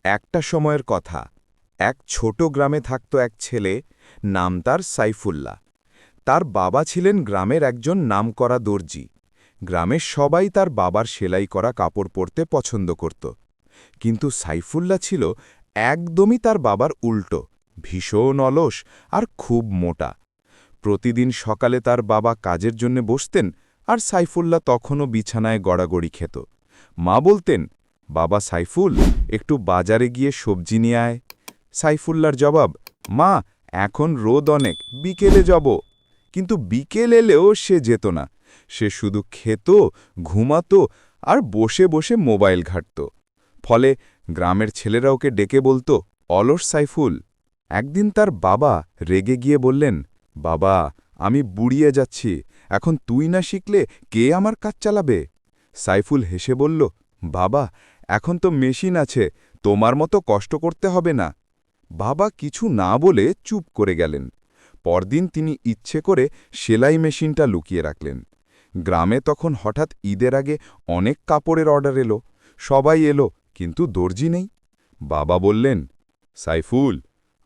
একটা সময়ের কথা। এক ছোট গ্রামে থাকত এক ছেলে, নাম তার সাইফুল্লাহ। তার বাবা ছিলেন গ্রামের একজন নামকরা দর্জি। গ্রামের সবাই তার বাবার সেলাই করা কাপড় পরতে পছন্দ করত। কিন্তু সাইফুল্লাহ ছিল একদমই তার বাবার উল্টো, ভীষণ অলস আর খুব মোটা। প্রতিদিন সকালে তার বাবা কাজের জন্য বসতেন, আর সাইফুল্লাহ তখনও বিছানায় গড়াগড়ি খেত। মা বলতেন, বাবা সাইফুল, একটু বাজারে গিয়ে সবজি নিয়ে আয়। সাইফুল্লাহর জবাব, মা, এখন রোদ অনেক, বিকেলে যাব। কিন্তু বিকেল এলেও সে যেত না। সে শুধু খেত, ঘুমাত আর বসে বসে মোবাইল ঘাঁটত। ফলে গ্রামের ছেলেরা ওকে ডেকে বলতো, অলস সাইফুল। একদিন তার বাবা রেগে গিয়ে বললেন, বাবা, আমি বুড়িয়ে যাচ্ছি, এখন তুই না শিখলে কে আমার কাজ চালাবে? সাইফুল হেসে বলল, বাবা, এখন তো মেশিন আছে, তোমার মতো কষ্ট করতে হবে না। বাবা কিছু না বলে চুপ করে গেলেন। পরদিন তিনি ইচ্ছে করে সেলাই মেশিনটা লুকিয়ে রাখলেন। গ্রামে তখন হঠাৎ ঈদের আগে অনেক কাপড়ের অর্ডার এলো। সবাই এলো, কিন্তু দর্জি নেই। বাবা বললেন, সাইফুল,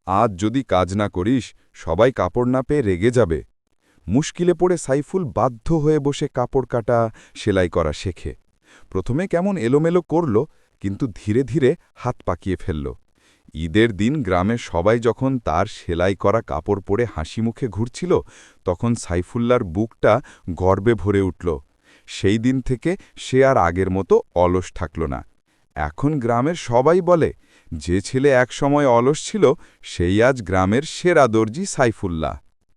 আজ যদি কাজ না করিস, সবাই কাপড় না পেয়ে রেগে যাবে। মুশকিলে পড়ে সাইফুল বাধ্য হয়ে বসে কাপড় কাটা, সেলাই করা শেখে। প্রথমে কেমন এলোমেলো করল, কিন্তু ধীরে ধীরে হাত পাকিয়ে ফেলল। ঈদের দিন গ্রামের সবাই যখন তার সেলাই করা কাপড় পরে হাসি মুখে ঘুরছিল, তখন সাইফুল্লার বুকটা গর্বে ভরে উঠল। সেই দিন থেকে সে আর আগের মতো অলস থাকল না। এখন গ্রামের সবাই বলে, যে ছেলে একসময় অলস ছিল, সেই আজ গ্রামের সেরা দর্জি সাইফুল্লাহ।